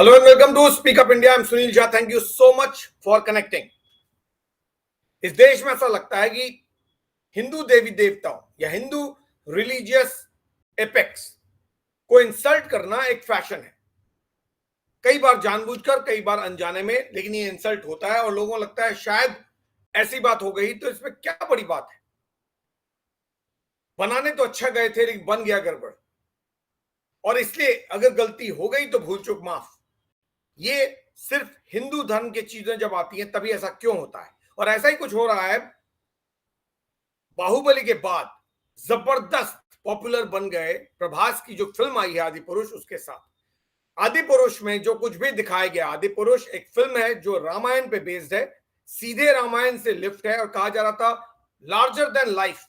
Hello and welcome to Speak Up India. I'm Sunil Jha. Thank you so much for connecting. इस देश में ऐसा लगता है कि हिंदू देवी देवताओं या हिंदू रिलीजियस एपेक्स को इंसल्ट करना एक फैशन है, कई बार जानबूझकर कई बार अनजाने में, लेकिन ये इंसल्ट होता है और लोगों को लगता है शायद ऐसी बात हो गई तो इसमें क्या बड़ी बात है। बनाने तो अच्छा गए थे लेकिन बन गया गड़बड़, और इसलिए अगर गलती हो गई तो भूल चूक माफ। ये सिर्फ हिंदू धर्म की चीजें जब आती हैं तभी ऐसा क्यों होता है, और ऐसा ही कुछ हो रहा है। बाहुबली के बाद जबरदस्त पॉपुलर बन गए प्रभास की जो फिल्म आई है आदि पुरुष, उसके साथ आदि पुरुष में जो कुछ भी दिखाया गया, आदि पुरुष एक फिल्म है जो रामायण पे बेस्ड है, सीधे रामायण से लिफ्ट है, और कहा जा रहा था larger than life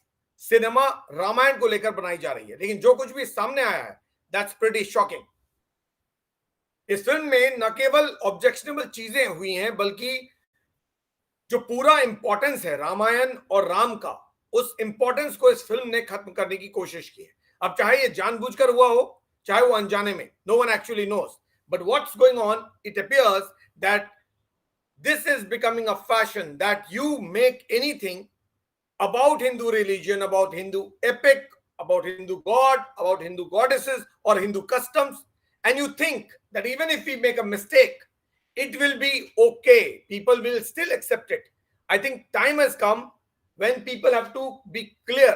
cinema Ramayan को लेकर बनाई जा रही है, लेकिन जो कुछ भी सामने आया है दैट्स प्रीटी शॉकिंग। इस फिल्म में न केवल ऑब्जेक्शनेबल चीजें हुई हैं, बल्कि जो पूरा इंपॉर्टेंस है रामायण और राम का, उस इंपॉर्टेंस को इस फिल्म ने खत्म करने की कोशिश की है। अब चाहे ये जानबूझकर हुआ हो, चाहे वो अनजाने में, no one actually knows, but what's going on, it appears that this is becoming a fashion that you make anything about Hindu religion, about Hindu epic, about Hindu god, about Hindu goddesses or Hindu customs, and you think that even if we make a mistake, it will be okay. People will still accept it. I think time has come when people have to be clear.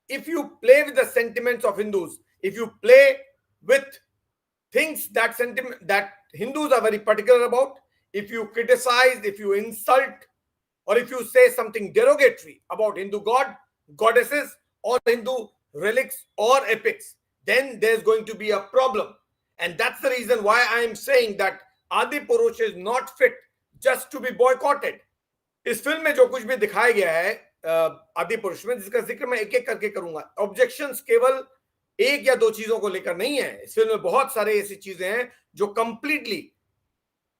If you play with the sentiments of Hindus, if you play with things that Hindus are very particular about, if you criticize, if you insult, or if you say something derogatory about Hindu god, goddesses, or Hindu relics or epics, then there's going to be a problem. And that's the reason why I am saying that Adi Purush is not fit just to be boycotted. इस film में जो कुछ भी दिखाया गया है आदि पुरुष में, जिसका जिक्र मैं एक एक करके करूंगा, ऑब्जेक्शंस केवल एक या दो चीजों को लेकर नहीं है। इस फिल्म में बहुत सारे ऐसी चीजें हैं जो कंप्लीटली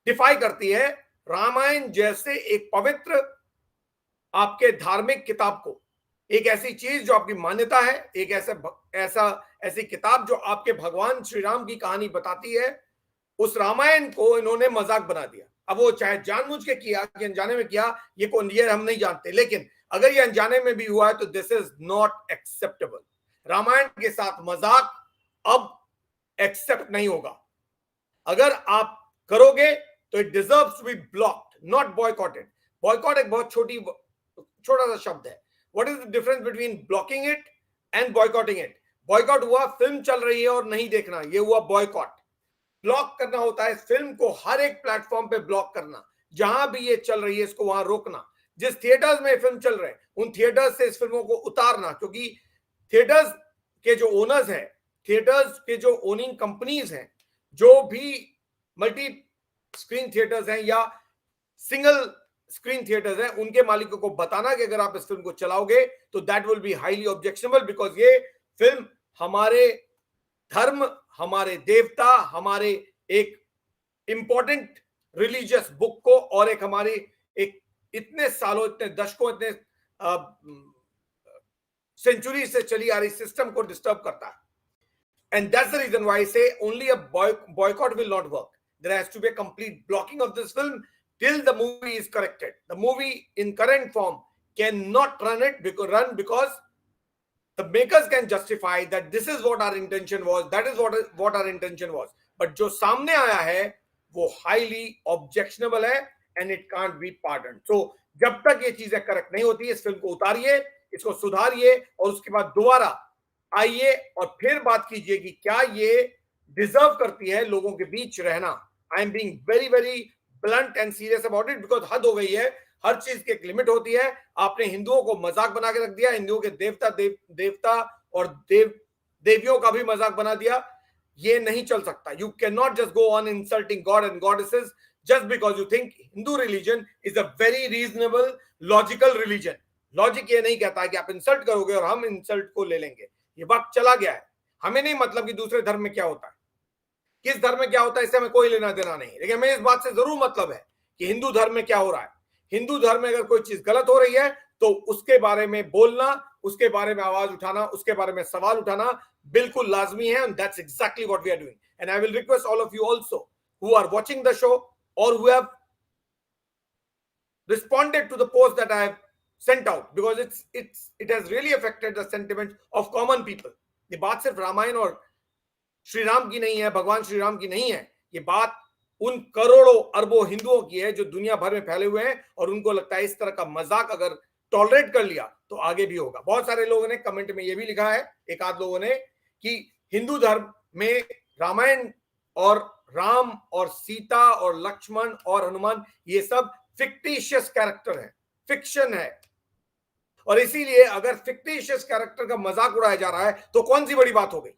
डिफाई करती है रामायण जैसे एक पवित्र आपके धार्मिक किताब को, एक ऐसी चीज जो आपकी मान्यता है, एक ऐसी किताब जो आपके भगवान श्री राम की कहानी बताती है। उस रामायण को इन्होंने मजाक बना दिया। अब वो चाहे जानबूझ के किया कि अनजाने में किया, ये हम नहीं जानते, लेकिन अगर ये अनजाने में भी हुआ है तो this is not acceptable. Ramayan के साथ मजाक अब एक्सेप्ट नहीं होगा। अगर आप करोगे तो it deserves to be blocked, not boycotted. Boycott एक बहुत छोटा सा शब्द है। What is the difference between blocking it and boycotting it? Boycott हुआ फिल्म चल रही है और नहीं देखना, ये हुआ बॉयकॉट। ब्लॉक करना होता है फिल्म को हर एक प्लेटफॉर्म पे ब्लॉक करना, जहां भी ये चल रही है इसको वहां रोकना। जिस थिएटर्स में फिल्म चल रहे हैं उन थिएटर्स से इस फिल्मों को उतारना, क्योंकि थिएटर्स के जो ओनर्स हैं, थिएटर्स के जो ओनिंग कंपनीज हैं, जो भी मल्टी स्क्रीन थिएटर्स हैं या सिंगल स्क्रीन थिएटर्स हैं, उनके मालिकों को बताना कि अगर आप इस फिल्म को चलाओगे तो that will be highly objectionable, because ये फिल्म हमारे धर्म, हमारे देवता, हमारे एक इंपॉर्टेंट रिलीजियस बुक को और एक हमारी एक इतने सालों, इतने दशकों, इतने सेंचुरी से चली आ रही सिस्टम को डिस्टर्ब करता है। And that's the reason why I say only a boycott will not work. There has to be a complete blocking of this film till the movie is corrected. The movie in current form cannot run because the makers can justify that this is what our intention was, that is what our intention was. But जो सामने आया है वो highly objectionable है and it can't be pardoned. So जब तक ये चीजें करेक्ट नहीं होती, इस फिल्म को उतारिए, इसको सुधारिए और उसके बाद दोबारा आइए और फिर बात कीजिए कि क्या ये डिजर्व करती है लोगों के बीच रहना। I am being very very blunt and serious about it, because हद हो गई है। हर चीज की एक लिमिट होती है। आपने हिंदुओं को मजाक बना के रख दिया, हिंदुओं के देवता और देवियों का भी मजाक बना दिया। ये नहीं चल सकता। You can not just go on insulting God and goddesses just because you think Hindu religion is a very reasonable logical religion. Logic ये नहीं कहता है कि आप इंसल्ट करोगे और हम इंसल्ट को ले लेंगे। ये वक्त चला गया है। हमें नहीं मतलब कि दूसरे धर्म में क्या होता है, किस धर्म में क्या होता है, इससे हमें कोई लेना देना नहीं, लेकिन हमें इस बात से जरूर मतलब है कि हिंदू धर्म में क्या हो रहा है। हिंदू धर्म में अगर कोई चीज गलत हो रही है तो उसके बारे में बोलना, उसके बारे में आवाज उठाना, उसके बारे में सवाल उठाना बिल्कुल लाजमी है। And that's exactly what we are doing. And I will request all of you also who are watching the show or who have responded to the post that I have sent out, because it has really affected the sentiment of common people. ये बात सिर्फ रामायण और श्री राम की नहीं है, भगवान श्री राम की नहीं है, ये बात उन करोड़ों अरबों हिंदुओं की है जो दुनिया भर में फैले हुए हैं और उनको लगता है इस तरह का मजाक अगर टॉलरेट कर लिया तो आगे भी होगा। बहुत सारे लोगों ने कमेंट में ये भी लिखा है, एक आध लोगों ने, कि हिंदू धर्म में रामायण और राम और सीता और लक्ष्मण और हनुमान ये सब फिक्टिशियस कैरेक्टर है, फिक्शन है, और इसीलिए अगर फिक्टिशियस कैरेक्टर का मजाक उड़ाया जा रहा है तो कौन सी बड़ी बात हो गई।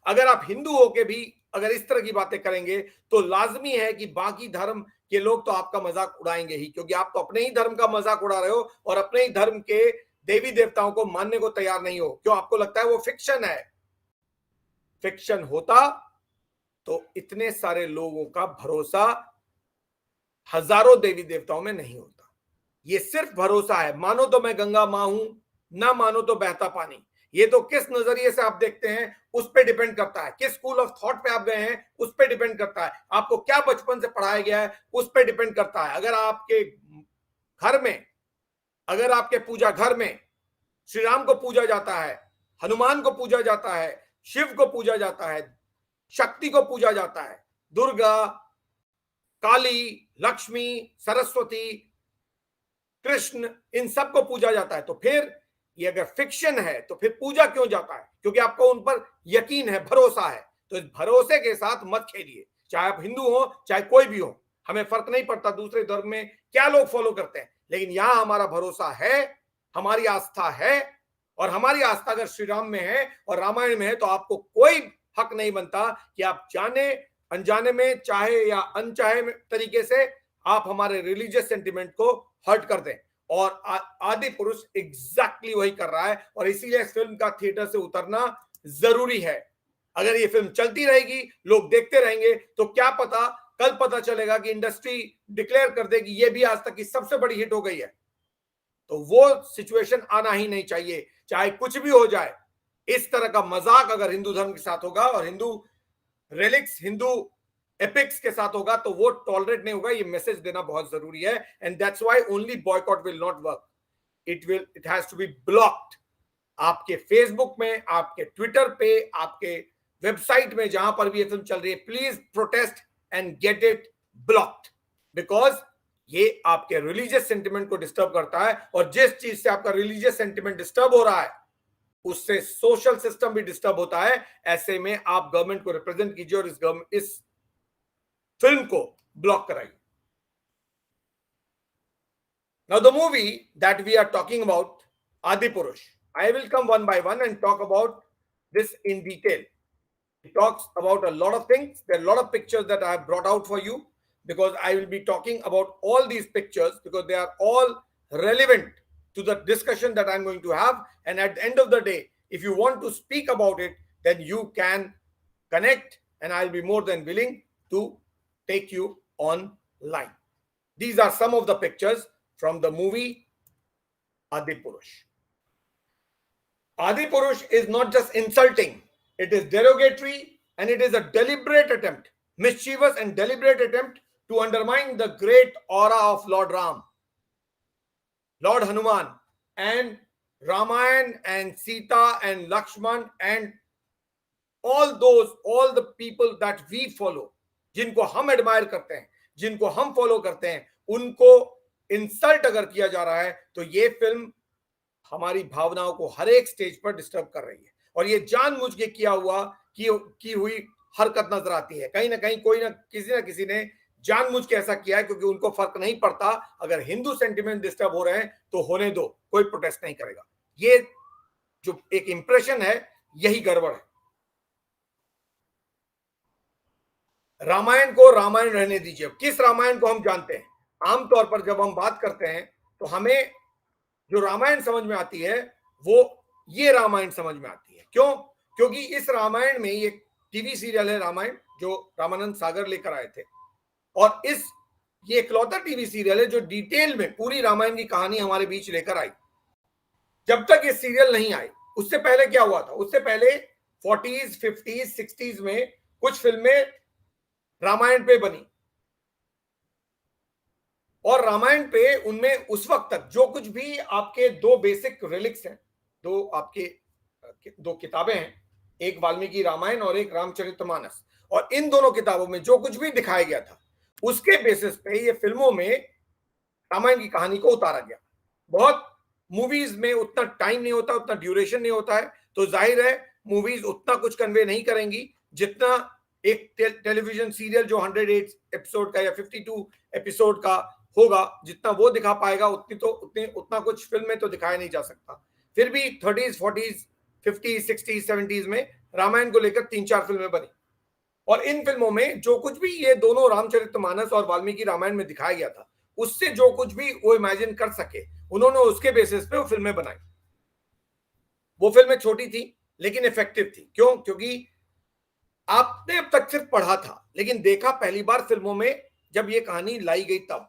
अगर आप हिंदू होके भी अगर इस तरह की बातें करेंगे तो लाजमी है कि बाकी धर्म के लोग तो आपका मजाक उड़ाएंगे ही, क्योंकि आप तो अपने ही धर्म का मजाक उड़ा रहे हो और अपने ही धर्म के देवी देवताओं को मानने को तैयार नहीं हो। क्यों? आपको लगता है वो फिक्शन है। फिक्शन होता तो इतने सारे लोगों का भरोसा हजारों देवी देवताओं में नहीं होता। ये सिर्फ भरोसा है, मानो तो मैं गंगा मां हूं, ना मानो तो बहता पानी। ये तो किस नजरिए से आप देखते हैं उस पर डिपेंड करता है, किस स्कूल ऑफ थॉट पे आप गए हैं उस पर डिपेंड करता है, आपको क्या बचपन से पढ़ाया गया है उस पर डिपेंड करता है। अगर आपके घर में, अगर आपके पूजा घर में श्री राम को पूजा जाता है, हनुमान को पूजा जाता है, शिव को पूजा जाता है, शक्ति को पूजा जाता है, दुर्गा, काली, लक्ष्मी, सरस्वती, कृष्ण, इन सबको पूजा जाता है, तो फिर ये अगर फिक्शन है तो फिर पूजा क्यों जाता है? क्योंकि आपको उन पर यकीन है, भरोसा है। तो इस भरोसे के साथ मत खेलिए, चाहे आप हिंदू हो चाहे कोई भी हो, हमें फर्क नहीं पड़ता दूसरे धर्म में क्या लोग फॉलो करते हैं, लेकिन यहां हमारा भरोसा है, हमारी आस्था है, और हमारी आस्था अगर श्री राम में है और रामायण में है तो आपको कोई हक नहीं बनता कि आप जाने अनजाने में, चाहे या अनचाहे तरीके से, आप हमारे रिलीजियस सेंटिमेंट को हर्ट कर दें। और आदि पुरुष एग्जैक्टली वही कर रहा है, और इसीलिए इस फिल्म का थिएटर से उतरना जरूरी है। अगर ये फिल्म चलती रहेगी, लोग देखते रहेंगे, तो क्या पता कल पता चलेगा कि इंडस्ट्री डिक्लेयर कर दे कि ये भी आज तक की सबसे बड़ी हिट हो गई है। तो वो सिचुएशन आना ही नहीं चाहिए, चाहे कुछ भी हो जाए। इस तरह का मजाक अगर हिंदू धर्म के साथ होगा और हिंदू रिलिक्स, हिंदू एपिक्स के साथ होगा तो वो टॉलरेट नहीं होगा। ये मैसेज देना बहुत जरूरी है, and that's why only boycott will not work, it has to be blocked. आपके फेसबुक में, आपके ट्विटर पे, आपके वेबसाइट में, जहां पर भी ये फिल्म चल रही है, please protest and get it blocked, because ये आपके रिलीजियस सेंटिमेंट को डिस्टर्ब करता है, और जिस चीज से आपका रिलीजियस सेंटिमेंट डिस्टर्ब हो रहा है उससे सोशल सिस्टम भी डिस्टर्ब होता है। ऐसे में आप गवर्नमेंट को रिप्रेजेंट कीजिए और इस फिल्म को ब्लॉक कराइए। Now the movie that we are talking about, Adipurush, I will come one by one and talk about this in detail. It talks about a lot of things. There are a lot of pictures that I have brought out for you, because I will be talking about all these pictures because they are all relevant to the discussion that I'm going to have. And at the end of the day, if you want to speak about it, then you can connect, and I'll be more than willing to take you online. These are some of the pictures from the movie Adipurush. Adipurush is not just insulting, it is derogatory, and it is a deliberate attempt, mischievous and deliberate attempt to undermine the great aura of Lord Ram, Lord Hanuman, and Ramayan and Sita and Lakshman and all the people that we follow, जिनको हम admire करते हैं, जिनको हम follow करते हैं, उनको insult अगर किया जा रहा है तो ये फिल्म हमारी भावनाओं को हर एक स्टेज पर डिस्टर्ब कर रही है, और ये जानबूझ के किया हुआ की हुई हरकत नजर आती है। कहीं ना कहीं कोई ना किसी ने जानबूझ के ऐसा किया है, क्योंकि उनको फर्क नहीं पड़ता, अगर हिंदू सेंटिमेंट डिस्टर्ब हो रहे हैं तो होने दो, कोई प्रोटेस्ट नहीं करेगा। ये जो एक इंप्रेशन है, यही गड़बड़ है। रामायण को रामायण रहने दीजिए। किस रामायण को हम जानते हैं? आमतौर पर जब हम बात करते हैं तो हमें जो रामायण समझ में आती है वो ये रामायण समझ में आती है। क्यों? क्योंकि इस रामायण में ये टीवी सीरियल है रामायण, जो रामानंद सागर लेकर आए थे, और ये इकलौता टीवी सीरियल है जो डिटेल में पूरी रामायण की कहानी हमारे बीच लेकर आई। जब तक ये सीरियल नहीं आई, उससे पहले क्या हुआ था? उससे पहले 40s, 50s, 60s में कुछ फिल्में रामायण पे बनी, और रामायण पे उनमें उस वक्त तक जो कुछ भी आपके दो बेसिक रिलिक्स हैं, दो आपके दो किताबें हैं, एक वाल्मीकि रामायण और एक रामचरितमानस, और इन दोनों किताबों में जो कुछ भी दिखाया गया था उसके बेसिस पे ये फिल्मों में रामायण की कहानी को उतारा गया। बहुत मूवीज में उतना टाइम नहीं होता, उतना ड्यूरेशन नहीं होता है, तो जाहिर है मूवीज उतना कुछ कन्वे नहीं करेंगी जितना एक टेलीविजन सीरियल जो 108 एपिसोड का या 52 एपिसोड का होगा, जितना वो दिखा पाएगा उतना कुछ फिल्म में तो दिखाया नहीं जा सकता। फिर भी 30s 40s 50s 60s 70s में रामायण को लेकर 3-4 फिल्में बनी, और इन फिल्मों में जो कुछ भी ये दोनों रामचरितमानस और वाल्मीकि रामायण में दिखाया गया था, उससे जो कुछ भी वो इमेजिन कर सके उन्होंने उसके बेसिस पे वो फिल्में बनाई। वो फिल्में छोटी थी लेकिन इफेक्टिव थी। क्यों? क्योंकि आपने अब तक सिर्फ पढ़ा था, लेकिन देखा पहली बार फिल्मों में जब ये कहानी लाई गई तब।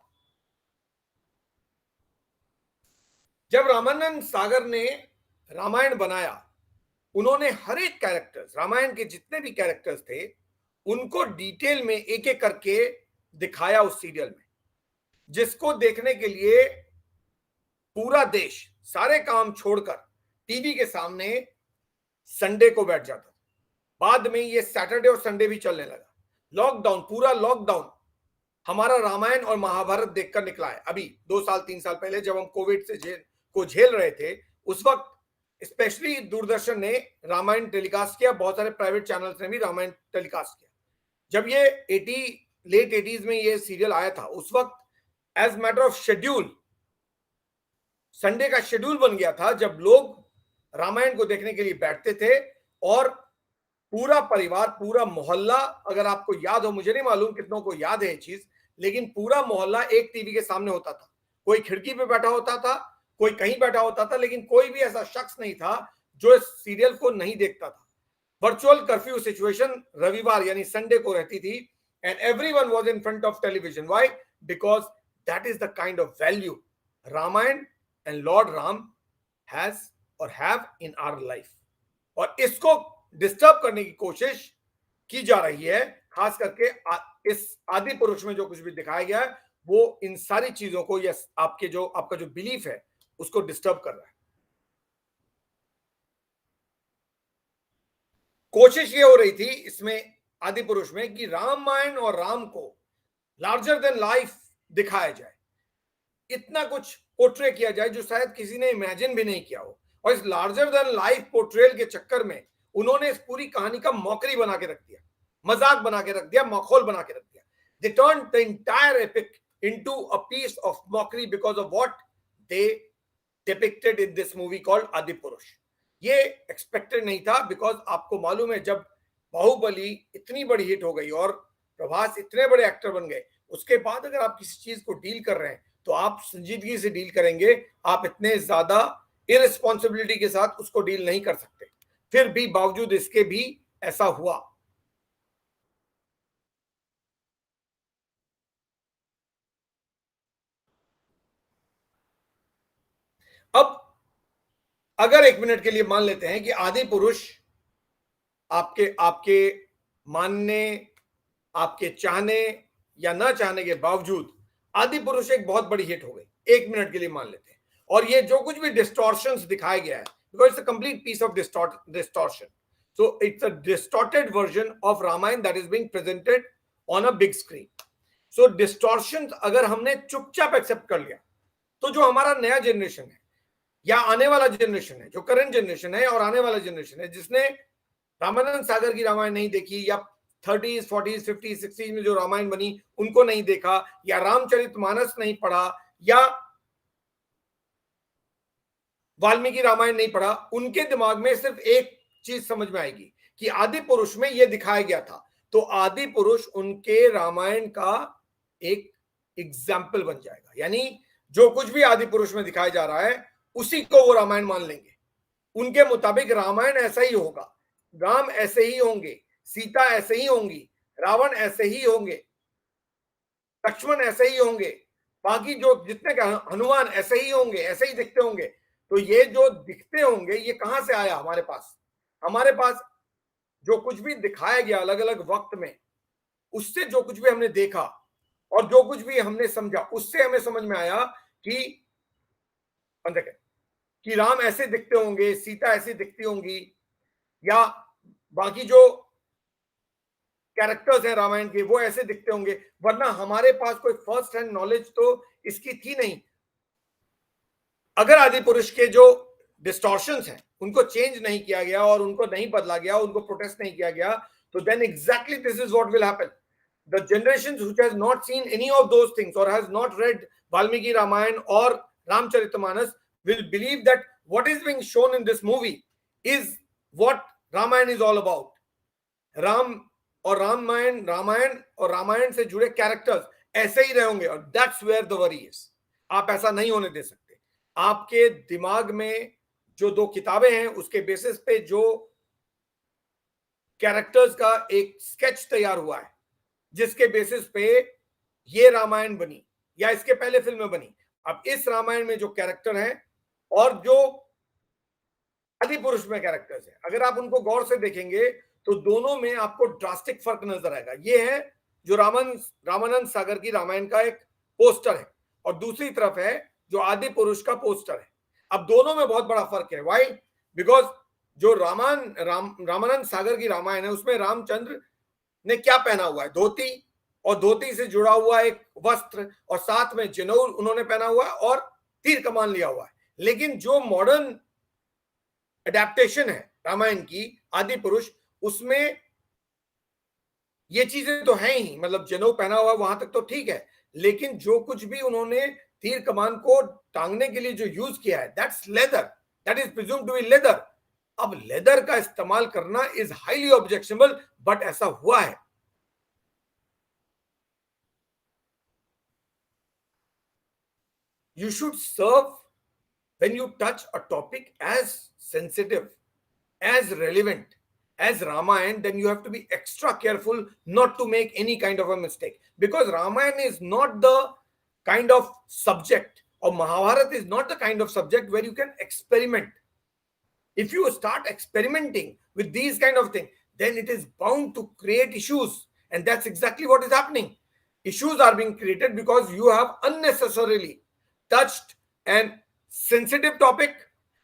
जब रामानंद सागर ने रामायण बनाया, उन्होंने हर एक कैरेक्टर्स, रामायण के जितने भी कैरेक्टर्स थे उनको डिटेल में एक एक करके दिखाया उस सीरियल में, जिसको देखने के लिए पूरा देश सारे काम छोड़कर टीवी के सामने संडे को बैठ जाता। बाद में ये सैटरडे और संडे भी चलने लगा। लॉकडाउन, पूरा लॉकडाउन हमारा रामायण और महाभारत देखकर निकला है। अभी 2 साल 3 साल पहले जब हम कोविड से झेल रहे थे, उस वक्त स्पेशली दूरदर्शन ने रामायण टेलीकास्ट किया, बहुत सारे प्राइवेट चैनल्स ने भी रामायण टेलीकास्ट किया। जब ये लेट 80s में ये सीरियल आया था, उस वक्त as matter of schedule Sunday का शेड्यूल बन गया था, जब लोग रामायण को देखने के लिए बैठते थे, और पूरा परिवार, पूरा मोहल्ला, अगर आपको याद हो, मुझे नहीं मालूम कितनों को याद है ये चीज, लेकिन पूरा मोहल्ला एक टीवी के सामने होता था। कोई खिड़की पे बैठा होता था, कोई कहीं बैठा होता था, लेकिन कोई भी ऐसा शख्स नहीं था जो इस सीरियल को नहीं देखता था। वर्चुअल कर्फ्यू सिचुएशन रविवार यानी संडे को रहती थी, and everyone was in front of television. Why? Because that is the kind of value Ramayan and lord Ram has और हैव इन आवर लाइफ। और इसको डिस्टर्ब करने की कोशिश की जा रही है, खास करके इस आदि पुरुष में जो कुछ भी दिखाया गया है वो इन सारी चीजों को, या आपका जो बिलीफ है उसको डिस्टर्ब कर रहा है। कोशिश ये हो रही थी इसमें आदि पुरुष में कि रामायण और राम को लार्जर देन लाइफ दिखाया जाए, इतना कुछ पोर्ट्रे किया जाए जो शायद किसी ने इमेजिन भी नहीं किया हो। और इस लार्जर देन लाइफ पोर्ट्रेल के चक्कर में उन्होंने इस पूरी कहानी का मौकरी बना के रख दिया, मजाक बना के रख दिया, मखौल बना के रख दिया। They turn the entire epic into a piece of mockery because of what they depicted in this movie called Adipurush. ये एक्सपेक्टेड नहीं था, बिकॉज आपको मालूम है जब बाहुबली इतनी बड़ी हिट हो गई और प्रभास इतने बड़े एक्टर बन गए, उसके बाद अगर आप किसी चीज को डील कर रहे हैं तो आप संजीदगी से डील करेंगे, आप इतने ज्यादा इररिस्पॉन्सिबिलिटी के साथ उसको डील नहीं कर सकते। फिर भी बावजूद इसके भी ऐसा हुआ। अब अगर 1 मिनट के लिए मान लेते हैं कि आदि पुरुष आपके आपके मानने, आपके चाहने या ना चाहने के बावजूद आदि पुरुष एक बहुत बड़ी हिट हो गई, 1 मिनट के लिए मान लेते हैं, और ये जो कुछ भी डिस्टॉर्शंस दिखाया गया है, because it's a complete piece of distortion, so it's a distorted version of Ramayan that is being presented on a big screen. So distortion अगर हमने चुपचाप एक्सेप्ट कर लिया, तो जो हमारा नया जनरेशन है या आने वाला जनरेशन है, जो करंट जनरेशन है और आने वाला जनरेशन है, जिसने रामानंद सागर की रामायण नहीं देखी, या 30s 40s 50s 60s में जो रामायण बनी उनको नहीं देखा, या रामचरितमानस नहीं पढ़ा, या वाल्मीकि रामायण नहीं पढ़ा, उनके दिमाग में सिर्फ एक चीज समझ में आएगी कि आदि पुरुष में यह दिखाया गया था, तो आदि पुरुष उनके रामायण का एक एग्जाम्पल बन जाएगा। यानी जो कुछ भी आदि पुरुष में दिखाया जा रहा है उसी को वो रामायण मान लेंगे, उनके मुताबिक रामायण ऐसा ही होगा, राम ऐसे ही होंगे, सीता ऐसे ही होंगी, रावण ऐसे ही होंगे, लक्ष्मण ऐसे ही होंगे, बाकी जो जितने हनुमान ऐसे ही होंगे, ऐसे ही दिखते होंगे। तो ये जो दिखते होंगे ये कहां से आया हमारे पास? हमारे पास जो कुछ भी दिखाया गया अलग अलग वक्त में, उससे जो कुछ भी हमने देखा और जो कुछ भी हमने समझा, उससे हमें समझ में आया कि कि राम ऐसे दिखते होंगे, सीता ऐसी दिखती होंगी, या बाकी जो कैरेक्टर्स हैं रामायण के वो ऐसे दिखते होंगे, वरना हमारे पास कोई फर्स्ट हैंड नॉलेज तो इसकी थी नहीं। अगर आदि पुरुष के जो डिस्टॉर्शंस हैं उनको चेंज नहीं किया गया और उनको नहीं बदला गया, उनको प्रोटेस्ट नहीं किया गया, तो then exactly this is what will happen. The generations which has not seen any of those things or has not read Valmiki Ramayana or Ramcharitamanas will believe that what is being shown in this movie is what Ramayana is all about. Ram और रामायण और रामायण से जुड़े characters ऐसे ही रहेंगे और that's where the worry is. आप ऐसा नहीं होने दे सकते. आपके दिमाग में जो दो किताबें हैं उसके बेसिस पे जो कैरेक्टर्स का एक स्केच तैयार हुआ है, जिसके बेसिस पे ये रामायण बनी या इसके पहले फिल्में बनी. अब इस रामायण में जो कैरेक्टर हैं और जो आदि पुरुष में कैरेक्टर्स हैं, अगर आप उनको गौर से देखेंगे तो दोनों में आपको ड्रास्टिक फर्क नजर आएगा. ये है जो रामानंद सागर की रामायण का एक पोस्टर है और दूसरी तरफ है जो आदि पुरुष का पोस्टर है. अब दोनों में बहुत बड़ा फर्क है. व्हाई? बिकॉज जो रामानंद सागर की रामायण है उसमें रामचंद्र ने क्या पहना हुआ है? धोती, और धोती से जुड़ा हुआ एक वस्त्र, और साथ में जनेऊ उन्होंने पहना हुआ है और तीर कमान लिया हुआ है. लेकिन जो मॉडर्न अडेप्टेशन है रामायण की आदि पुरुष, उसमें ये चीजें तो हैं ही, मतलब जनेऊ पहना हुआ वहां तक तो ठीक है, लेकिन जो कुछ भी उन्होंने तीर कमान को टांगने के लिए जो यूज किया है, that's leather, that is presumed to be leather. अब लेदर का इस्तेमाल करना इज हाईली ऑब्जेक्शनेबल, बट ऐसा हुआ है. You should serve when you touch a topic as sensitive, as relevant as Ramayana, then you have to be extra careful not to make any kind of a mistake, because Ramayana is not the kind of subject, or Mahabharata is not the kind of subject where you can experiment. If you start experimenting with these kind of things, then it is bound to create issues, and that's exactly what is happening. Issues are being created because you have unnecessarily touched an sensitive topic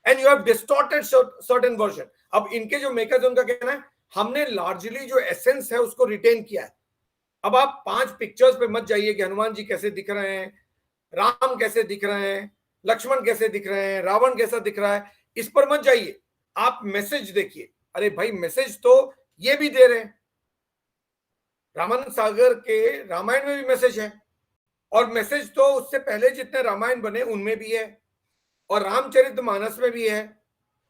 and you have distorted certain version. अब इनके जो makers उनका कहना है हमने largely जो essence है उसको रिटेन किया है. अब आप 5 पिक्चर्स पे मत जाइए कि हनुमान जी कैसे दिख रहे हैं, राम कैसे दिख रहे हैं, लक्ष्मण कैसे दिख रहे हैं, रावण कैसा दिख रहा है, इस पर मत जाइए. आप मैसेज देखिए. अरे भाई, मैसेज तो ये भी दे रहे हैं. रामानंद सागर के रामायण में भी मैसेज है, और मैसेज तो उससे पहले जितने रामायण बने उनमें भी है, और रामचरितमानस में भी है,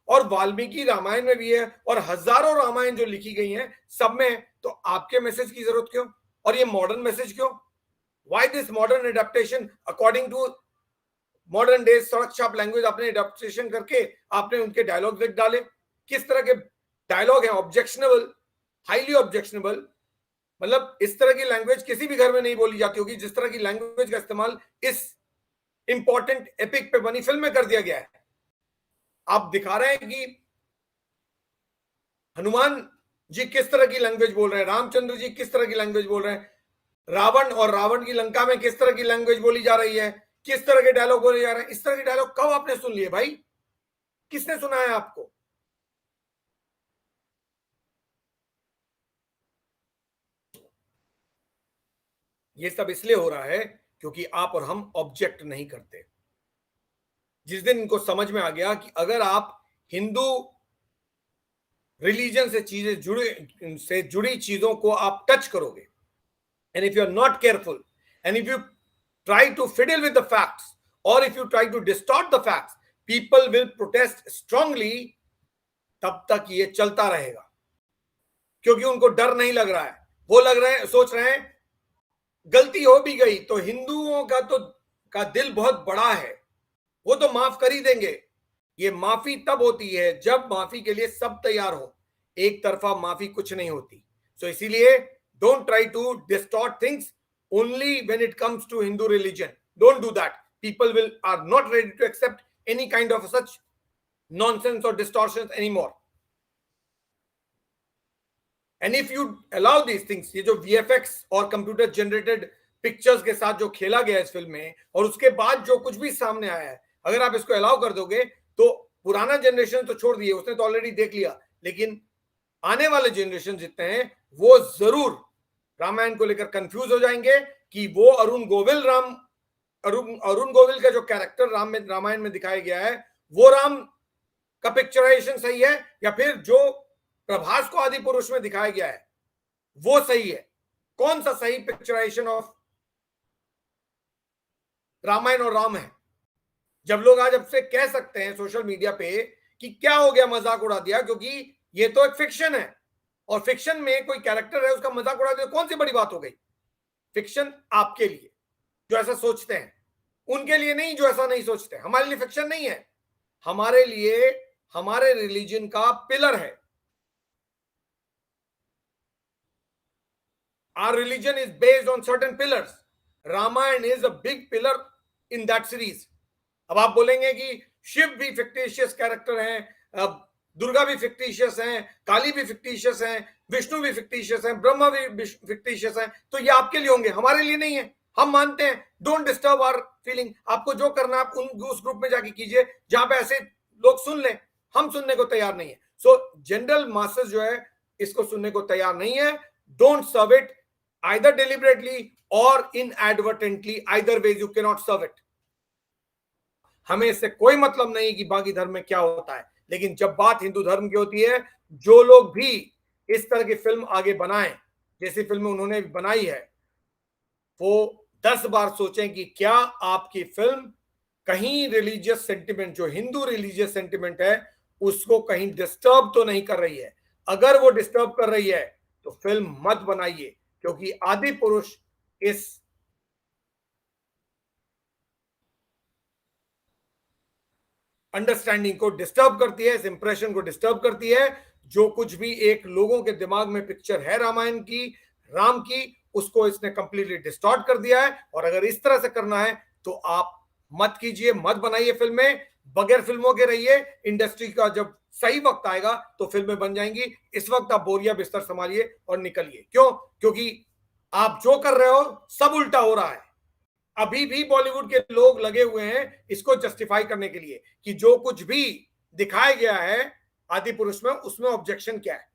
और वाल्मीकि रामायण में भी है, और हजारों रामायण जो लिखी गई हैं सब में. तो आपके मैसेज की जरूरत क्यों? और ये मॉडर्न मैसेज क्यों? Why this modern adaptation according to modern days सड़क छाप लैंग्वेज? आपने एडेप्टेशन करके आपने उनके डायलॉग लिख डाले. किस तरह के डायलॉग हैं? Objectionable, highly objectionable. मतलब इस तरह की लैंग्वेज किसी भी घर में नहीं बोली जाती होगी जिस तरह की लैंग्वेज का इस्तेमाल इस इंपॉर्टेंट एपिक पे बनी फिल्म में कर दिया गया है. आप दिखा रहे हैं कि हनुमान जी किस तरह की लैंग्वेज बोल रहे हैं, रामचंद्र जी किस तरह की लैंग्वेज बोल रहे हैं, रावण और रावण की लंका में किस तरह की लैंग्वेज बोली जा रही है, किस तरह के डायलॉग बोले जा रहे हैं. इस तरह के डायलॉग कब आपने सुन लिए भाई? किसने सुनाया आपको? ये सब इसलिए हो रहा है क्योंकि आप और हम ऑब्जेक्ट नहीं करते. जिस दिन इनको समझ में आ गया कि अगर आप हिंदू रिलीजन से जुड़ी चीजों को आप टच करोगे, and if you are not careful, and if you try to fiddle with the facts, और if you try to distort the facts, people will protest strongly. तब तक ये चलता रहेगा क्योंकि उनको डर नहीं लग रहा है. वो सोच रहे हैं गलती हो भी गई तो हिंदुओं का दिल बहुत बड़ा है, वो तो माफ कर ही देंगे. ये माफी तब होती है जब माफी के लिए सब तैयार हो. एक तरफा माफी कुछ नहीं होती. सो इसीलिए don't try to distort things only when it comes to Hindu religion. Don't do that. People are not ready to accept any kind of such nonsense और distortions anymore. And if you allow these things, ये जो VFX और computer generated pictures के साथ जो खेला गया इस फिल्म में, और उसके बाद जो कुछ भी सामने आया है, अगर आप इसको अलाउ कर दोगे तो पुराना जनरेशन तो छोड़ दिए, उसने तो ऑलरेडी देख लिया, लेकिन आने वाले जनरेशन जितने हैं वो जरूर रामायण को लेकर कंफ्यूज हो जाएंगे कि वो अरुण गोविल का जो कैरेक्टर रामायण में दिखाया गया है वो राम का पिक्चराइजेशन सही है, या फिर जो प्रभास को आदि पुरुष में दिखाया गया है वो सही है। कौन सा सही पिक्चराइजेशन ऑफ रामायण और राम है? जब लोग आज अब से कह सकते हैं सोशल मीडिया पे कि क्या हो गया, मजाक उड़ा दिया, क्योंकि ये तो एक फिक्शन है और फिक्शन में कोई कैरेक्टर है उसका मजाक उड़ा दिया, कौन सी बड़ी बात हो गई? फिक्शन आपके लिए जो ऐसा सोचते हैं, उनके लिए नहीं जो ऐसा नहीं सोचते। हमारे लिए फिक्शन नहीं है, हमारे लिए हमारे रिलीजन का पिलर है। Our religion is based on certain pillars. Ramayan is a big pillar in that series. अब आप बोलेंगे कि शिव भी फिक्टिशियस कैरेक्टर हैं, दुर्गा भी फिक्टिशियस हैं, काली भी फिक्टिशियस हैं, विष्णु भी फिक्टिशियस हैं, ब्रह्मा भी फिक्टिशियस हैं, तो ये आपके लिए होंगे, हमारे लिए नहीं है। हम मानते हैं, डोंट डिस्टर्ब आवर फीलिंग। आपको जो करना है आप उस ग्रुप में जाके कीजिए जहां पे ऐसे लोग सुन लें, हम सुनने को तैयार नहीं है। सो जनरल मासेस जो है इसको सुनने को तैयार नहीं है। Don't serve it either deliberately or inadvertently, either ways you cannot serve it. हमें इससे कोई मतलब नहीं कि बाकी धर्म में क्या होता है, लेकिन जब बात हिंदू धर्म की होती है, जो लोग भी इस तरह की फिल्म आगे बनाएं जैसी फिल्म उन्होंने बनाई है, वो 10 बार सोचें कि क्या आपकी फिल्म कहीं रिलीजियस सेंटिमेंट, जो हिंदू रिलीजियस सेंटिमेंट है, उसको कहीं डिस्टर्ब तो नहीं कर रही है। अगर वो डिस्टर्ब कर रही है तो फिल्म मत बनाइए, क्योंकि आदि पुरुष इस अंडरस्टैंडिंग को डिस्टर्ब करती है, इस इंप्रेशन को डिस्टर्ब करती है। जो कुछ भी एक लोगों के दिमाग में पिक्चर है रामायण की, राम की, उसको इसने कंप्लीटली डिस्टॉर्ट कर दिया है। और अगर इस तरह से करना है तो आप मत कीजिए, मत बनाइए फिल्में, बगैर फिल्मों के रहिए। इंडस्ट्री का जब सही वक्त आएगा तो फिल्में बन जाएंगी। इस वक्त आप बोरिया बिस्तर संभालिए और निकलिए। क्यों? क्योंकि आप जो कर रहे हो सब उल्टा हो रहा है। अभी भी बॉलीवुड के लोग लगे हुए हैं इसको जस्टिफाई करने के लिए कि जो कुछ भी दिखाया गया है आदि पुरुष में, उसमें ऑब्जेक्शन क्या है।